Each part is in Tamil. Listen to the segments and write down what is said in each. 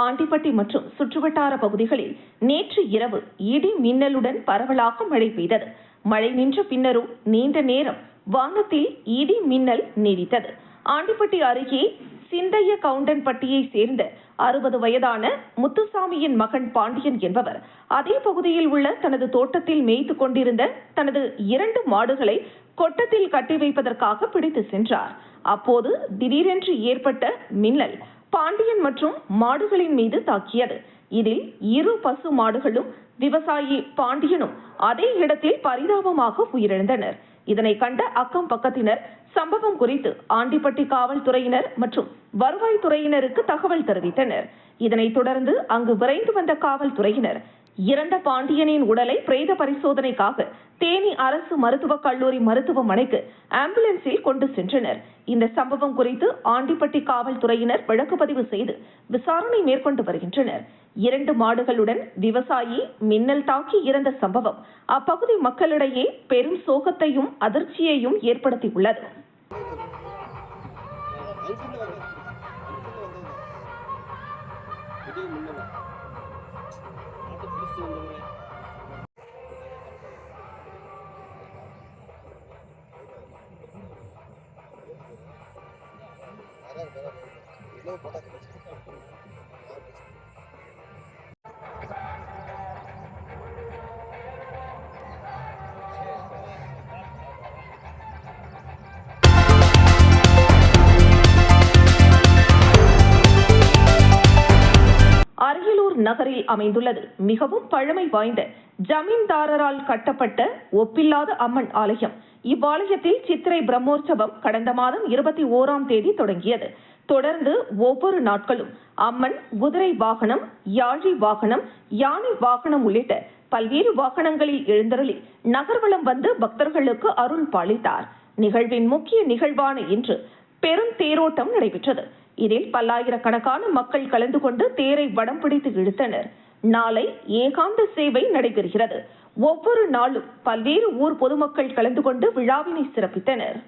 ஆண்டிப்பட்டி மற்றும் சுற்றுவட்டார பகுதிகளில் நேற்று இரவு இடி மின்னலுடன் பரவலாக மழை பெய்தது. மழை நின்ற பின்னரும் நீண்ட நேரம் வானத்தில் இடி மின்னல் நீடித்தது. ஆண்டிப்பட்டி அருகே சிந்தைய கவுண்டன்பட்டியை சேர்ந்த 60 வயதான முத்துசாமியின் மகன் பாண்டியன் என்பவர் அதே பகுதியில் உள்ள தனது தோட்டத்தில் மேய்த்து கொண்டிருந்த தனது 2 மாடுகளை கொட்டத்தில் கட்டி வைப்பதற்காக பிடித்து சென்றார். அப்போது திடீரென்று ஏற்பட்ட மின்னல் பாண்டியன் மற்றும் மாடுகளின் மீது தாக்கியது. இதில் 2 பசு மாடுகளும் விவசாயி பாண்டியனும் அதே இடத்தில் பரிதாபமாக உயிரிழந்தனர். இதனை கண்ட அக்கம் பக்கத்தினர் சம்பவம் குறித்து ஆண்டிப்பட்டி காவல்துறையினர் மற்றும் வருவாய்த்துறையினருக்கு தகவல் தெரிவித்தனர். இதனைத் தொடர்ந்து அங்கு விரைந்து வந்த காவல்துறையினர் இறந்த பாண்டியனின் உடலை பிரேத பரிசோதனைக்காக தேனி அரசு மருத்துவக் கல்லூரி மருத்துவமனைக்கு ஆம்புலன்ஸில் கொண்டு சென்றனர். இந்த சம்பவம் குறித்து ஆண்டிப்பட்டி காவல்துறையினர் வழக்கு பதிவு செய்து விசாரணை மேற்கொண்டு வருகின்றனர். 2 மாடுகளுடன் விவசாயி மின்னல் தாக்கி இறந்த சம்பவம் அப்பகுதி மக்களிடையே பெரும் சோகத்தையும் அதிர்ச்சியையும் ஏற்படுத்தியுள்ளது. அரியலூர் நகரில் அமைந்துள்ளது மிகவும் பழமை வாய்ந்த ஜமீன்தாரரால் கட்டப்பட்ட ஒப்பில்லாத அம்மன் ஆலயம். இவ்வாலயத்தில் சித்திரை பிரம்மோற்சவம் கடந்த மாதம் 21ஆம் தேதி தொடங்கியது. தொடர்ந்து ஒவ்வொரு நாட்களும் அம்மன் குதிரை வாகனம், யாழி வாகனம், யானை வாகனம் உள்ளிட்ட பல்வேறு வாகனங்களில் எழுந்தருளி நகர்வலம் வந்து பக்தர்களுக்கு அருள் பாலித்தார். நிகழ்வின் முக்கிய நிகழ்வான இன்று பெரும் தேரோட்டம் நடைபெற்றது. இதில் பல்லாயிரக்கணக்கான மக்கள் கலந்து கொண்டு தேரை வடம் பிடித்து இழுத்தனர். நாளை ஏகாந்த சேவை நடைபெறுகிறது. ஒவ்வொரு நாளும் பல்வேறு ஊர் பொதுமக்கள் கலந்து கொண்டு விழாவினை சிறப்பித்தனர்.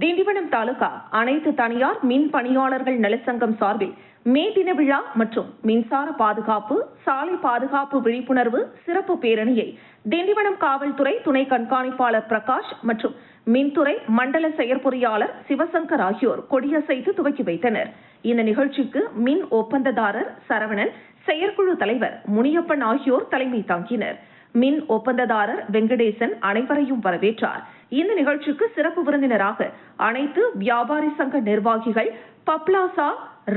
திண்டிவனம் தாலுகா அனைத்து தனியார் மின் பணியாளர்கள் நலச்சங்கம் சார்பில் மே தின விழா மற்றும் மின்சார பாதுகாப்பு, சாலை பாதுகாப்பு விழிப்புணர்வு சிறப்பு பேரணியை திண்டிவனம் காவல்துறை துணை கண்காணிப்பாளர் பிரகாஷ் மற்றும் மின்துறை மண்டல செயற்பொறியாளர் சிவசங்கர் ஆகியோர் கொடியசைத்து துவக்கி வைத்தனர். இந்த நிகழ்ச்சிக்கு மின் ஒப்பந்ததாரர் சரவணன், செயற்குழு தலைவர் முனியப்பன் ஆகியோர் தலைமை தாங்கினர். மின் ஒப்பந்ததாரர் வெங்கடேசன் அனைவரையும் வரவேற்றார். இந்த நிகழ்ச்சிக்கு சிறப்பு விருந்தினராக அனைத்து வியாபாரி சங்க நிர்வாகிகள் பப்லாசா,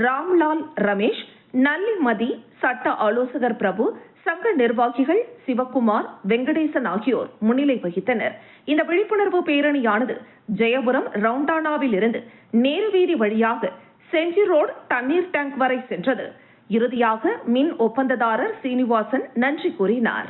ராம்லால் ரமேஷ், நல்லிமதி, சட்ட ஆலோசகர் பிரபு, சங்க நிர்வாகிகள் சிவக்குமார், வெங்கடேசன் ஆகியோர் முன்னிலை வகித்தனர். இந்த விழிப்புணர்வு பேரணியானது ஜெயபுரம் ரவுண்டானாவில் இருந்து நேரு வீதி வழியாக செஞ்சி ரோடு தண்ணீர் டேங்க் வரை சென்றது. இறுதியாக மின் ஒப்பந்ததாரர் சீனிவாசன் நன்றி கூறினார்.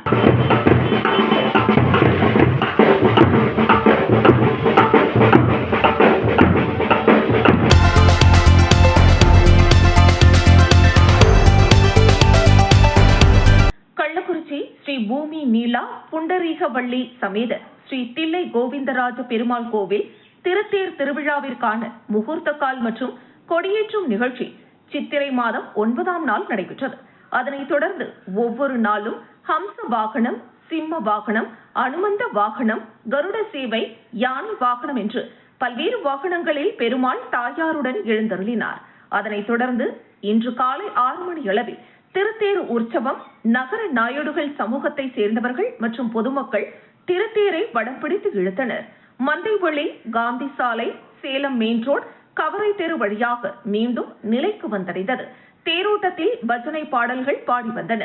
கள்ளக்குறிச்சி ஸ்ரீ பூமி நீலா புண்டரீகவள்ளி சமேத ஸ்ரீ தில்லை கோவிந்தராஜ பெருமாள் கோவில் திருத்தேர் திருவிழாவிற்கான முகூர்த்த கால் மற்றும் கொடியேற்றும் நிகழ்ச்சி சித்திரை மாதம் 9ஆம் நாள் நடைபெற்றது. அதனைத் தொடர்ந்து ஒவ்வொரு நாளும் ஹம்ச வாகனம், சிம்ம வாகனம், அனுமந்த வாகனம், கருட சேவை, யானை வாகனம் என்று பல்வேறு வாகனங்களில் பெருமாள் தாயாருடன் எழுந்தருளினார். அதனைத் தொடர்ந்து இன்று காலை 6 மணி அளவில் திருத்தேர் உற்சவம் நகர நாயுடுகள் சமூகத்தை சேர்ந்தவர்கள் மற்றும் பொதுமக்கள் திருத்தேரை வடம் பிடித்து இழுத்தனர். மந்தைவெளி, காந்தி சாலை, சேலம் மெயின் ரோடு, கவரை தெரு வழியாக மீண்டும் நிலைக்கு வந்தடைந்தது. தேரோட்டத்தில் பஜனை பாடல்கள் பாடி வந்தன.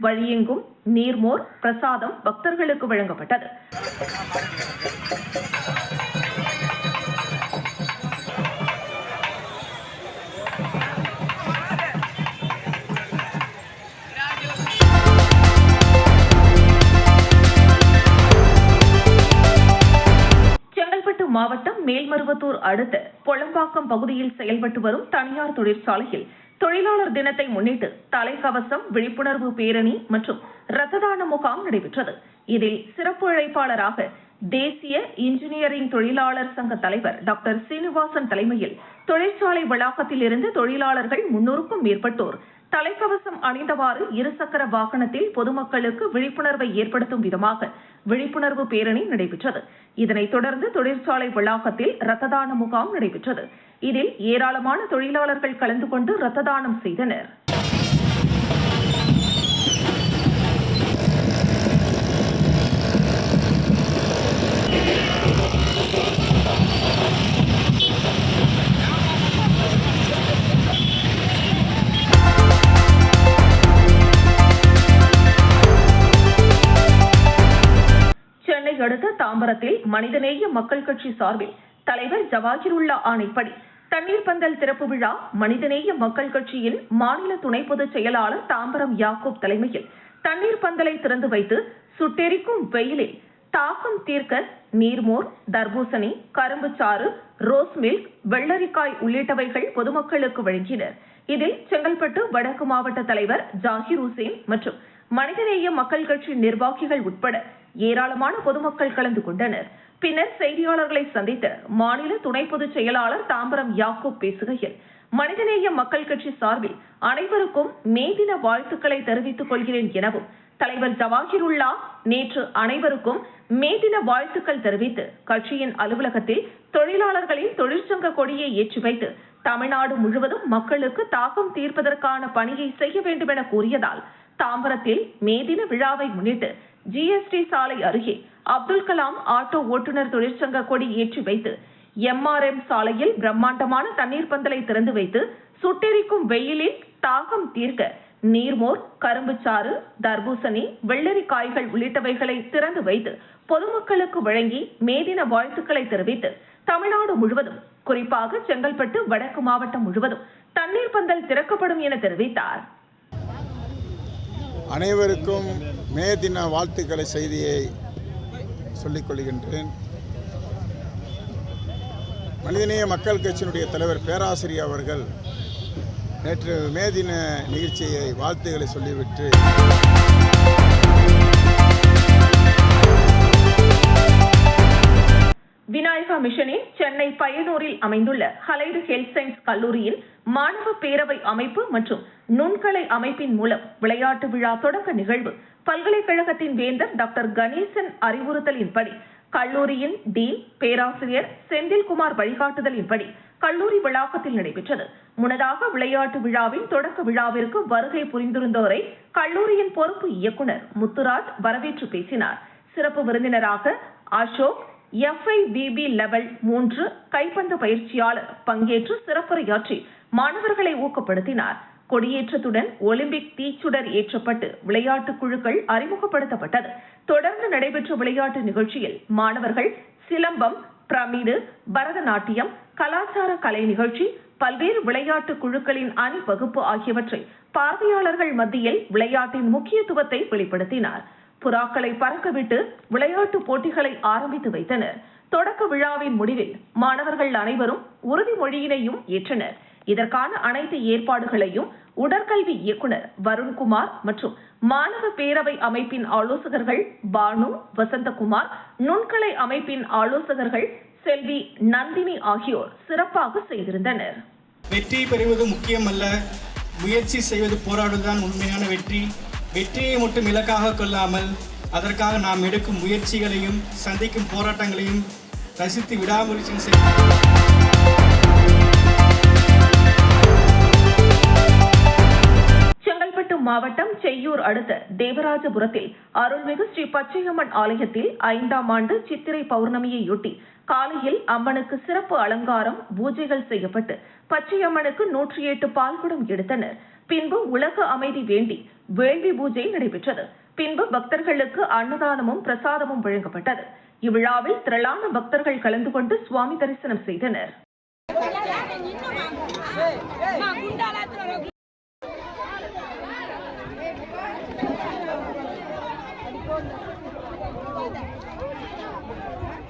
வழியெங்கும் நீர்மோர் பிரசாதம் பக்தர்களுக்கு வழங்கப்பட்டது. மாவட்டம் மேல்மருவத்தூர் அடுத்த பொளம்பாக்கம் பகுதியில் செயல்பட்டு வரும் தனியார் தொழிற்சாலையில் தொழிலாளர் தினத்தை முன்னிட்டு தலைக்கவசம் விழிப்புணர்வு பேரணி மற்றும் இரத்த தான முகாம் நடைபெற்றது. இதில் சிறப்பு அழைப்பாளராக தேசிய இன்ஜினியரிங் தொழிலாளர் சங்க தலைவர் டாக்டர் சீனிவாசன் தலைமையில் தொழிற்சாலை வளாகத்தில் இருந்து தொழிலாளர்கள் 300க்கும் மேற்பட்டோர் தலைக்கவசம் அணிந்தவாறு இருசக்கர வாகனத்தில் பொதுமக்களுக்கு விழிப்புணர்வை ஏற்படுத்தும் விதமாக விழிப்புணர்வு பேரணி நடைபெற்றது. இதனைத் தொடர்ந்து தொழிற்சாலை வளாகத்தில் இரத்த தான முகாம் நடைபெற்றது. இதில் ஏராளமான தொழிலாளர்கள் கலந்து கொண்டு இரத்த தானம் செய்தனர். அடுத்த தாம்பரத்தில் மனிதநேய மக்கள் கட்சி சார்பில் தலைவர் ஜவாஹிருல்லா ஆணைப்படி தண்ணீர் பந்தல் திறப்பு விழா மனிதநேய மக்கள் கட்சியின் மாநில துணை பொதுச் செயலாளர் தாம்பரம் யாக்கூப் தலைமையில் தண்ணீர் பந்தலை திறந்து வைத்து சுட்டெரிக்கும் வெயிலில் தாகம் தீர்க்க நீர்மோர், தர்பூசணி, கரும்புச்சாறு, ரோஸ் மில்க், வெள்ளரிக்காய் உள்ளிட்டவைகள் பொதுமக்களுக்கு வழங்கினர். இதில் செங்கல்பட்டு வடக்கு மாவட்ட தலைவர் ஜாகிர் ஹுசேன் மற்றும் மனிதநேய மக்கள் கட்சி நிர்வாகிகள் உட்பட ஏராளமான பொதுமக்கள் கலந்து கொண்டனர். பின்னர் செய்தியாளர்களை சந்தித்த மாநில துணை பொதுச் செயலாளர் தாம்பரம் யாக்கூப் பேசுகையில், மனிதநேய மக்கள் கட்சி சார்பில் அனைவருக்கும் மே தின வாழ்த்துக்களை தெரிவித்துக் கொள்கிறேன் எனவும், தலைவர் ஜவாஹிருல்லா நேற்று அனைவருக்கும் மே தின வாழ்த்துக்கள் தெரிவித்து கட்சியின் அலுவலகத்தில் தொழிலாளர்களின் தொழிற்சங்க கொடியை ஏற்றி வைத்து தமிழ்நாடு முழுவதும் மக்களுக்கு தாகம் தீர்ப்பதற்கான பணியை செய்ய வேண்டும் என கூறியதால் தாம்பரத்தில் மே தின விழாவை முன்னிட்டு ஜிஎஸ்டி சாலை அருகே அப்துல் கலாம் ஆட்டோ ஓட்டுநர் தொழிற்சங்க கொடி ஏற்றி வைத்து MRM சாலையில் பிரம்மாண்டமான தண்ணீர் பந்தலை திறந்து வைத்து சுட்டெரிக்கும் வெயிலில் தாகம் தீர்க்க நீர்மோர், கரும்புச்சாறு, தர்பூசணி, வெள்ளரிக்காய்கள் உள்ளிட்டவைகளை திறந்து வைத்து பொதுமக்களுக்கு வழங்கி மே தின வாழ்த்துக்களை தெரிவித்து தமிழ்நாடு முழுவதும் குறிப்பாக செங்கல்பட்டு வடக்கு மாவட்டம் முழுவதும் தண்ணீர் பந்தல் திறக்கப்படும் என தெரிவித்தார். அனைவருக்கும் மே தின வாழ்த்துக்களை செய்தியை சொல்லிக் கொள்கின்றேன். மனிதநேய மக்கள் கட்சியினுடைய தலைவர் பேராசிரியர் அவர்கள் நேற்று மே தின நிகழ்ச்சியை வாழ்த்துக்களை சொல்லிவிட்டு விநாயகா மிஷனின் சென்னை பையனூரில் அமைந்துள்ள ஹலைடு ஹெல்த் சயின்ஸ் கல்லூரியில் மாணவ பேரவை அமைப்பு மற்றும் நுண்கலை அமைப்பின் மூலம் விளையாட்டு விழா தொடக்க நிகழ்வு பல்கலைக்கழகத்தின் வேந்தர் டாக்டர் கணேசன் அறிவுறுத்தலின்படி கல்லூரியின் டீன் பேராசிரியர் செந்தில்குமார் வழிகாட்டுதலின்படி கல்லூரி வளாகத்தில் நடைபெற்றது. முன்னதாக விளையாட்டு விழாவின் தொடக்க விழாவிற்கு வருகை புரிந்திருந்தோரை கல்லூரியின் பொறுப்பு இயக்குனர் முத்துராஜ் வரவேற்று பேசினார். சிறப்பு விருந்தினராக அசோக் FIVB லெவல் 3 கைப்பந்து பயிற்சியாளர் பங்கேற்று சிறப்புரையாற்றி மாணவர்களை ஊக்கப்படுத்தினார். கொடியேற்றத்துடன் ஒலிம்பிக் தீச்சுடர் ஏற்றப்பட்டு விளையாட்டு குழுக்கள் அறிமுகப்படுத்தப்பட்டது. தொடர்ந்து நடைபெற்ற விளையாட்டு நிகழ்ச்சியில் மாணவர்கள் சிலம்பம், பிரமிடு, பரதநாட்டியம், கலாச்சார கலை நிகழ்ச்சி, பல்வேறு விளையாட்டு குழுக்களின் அணி வகுப்பு ஆகியவற்றை பார்வையாளர்கள் மத்தியில் விளையாட்டின் முக்கியத்துவத்தை வெளிப்படுத்தினார். புறாக்களை பறக்கவிட்டு விளையாட்டு போட்டிகளை ஆரம்பித்து வைத்தனர். தொடக்க விழாவின் முடிவில் மாணவர்கள் அனைவரும் உறுதிமொழியினையும் ஏற்றனர். இதற்கான அனைத்து ஏற்பாடுகளையும் உடற்கல்வி இயக்குனர் வருண்குமார் மற்றும் மாணவ பேரவை அமைப்பின் ஆலோசகர்கள் பானு, வசந்தகுமார், நுண்கலை அமைப்பின் ஆலோசகர்கள் செல்வி நந்தினி ஆகியோர் சிறப்பாக செய்திருந்தனர். வெற்றி பெறுவது முக்கியமல்ல, முயற்சி செய்வது போராடுவதுதான் உண்மையான வெற்றி. வெற்றியை மட்டும் இலக்காக கொள்ளாமல் அதற்காக நாம் எடுக்கும் முயற்சிகளையும் சந்திக்கும் போராட்டங்களையும் ரசித்து விடாமுயற்சி செய்ய மாவட்டம் செய்யூர் அடுத்த தேவராஜபுரத்தில் அருள்மிகு ஸ்ரீ பச்சையம்மன் ஆலயத்தில் 5ஆம் ஆண்டு சித்திரை பௌர்ணமியையொட்டி காலையில் அம்மனுக்கு சிறப்பு அலங்காரம், பூஜைகள் செய்யப்பட்டு பச்சையம்மனுக்கு 108 பால்குடம் எடுத்தனர். பின்பு உலக அமைதி வேண்டி வேள்வி பூஜை நடைபெற்றது. பின்பு பக்தர்களுக்கு அன்னதானமும் பிரசாதமும் வழங்கப்பட்டது. இவ்விழாவில் திரளான பக்தர்கள் கலந்து கொண்டு சுவாமி தரிசனம் செய்தனர்.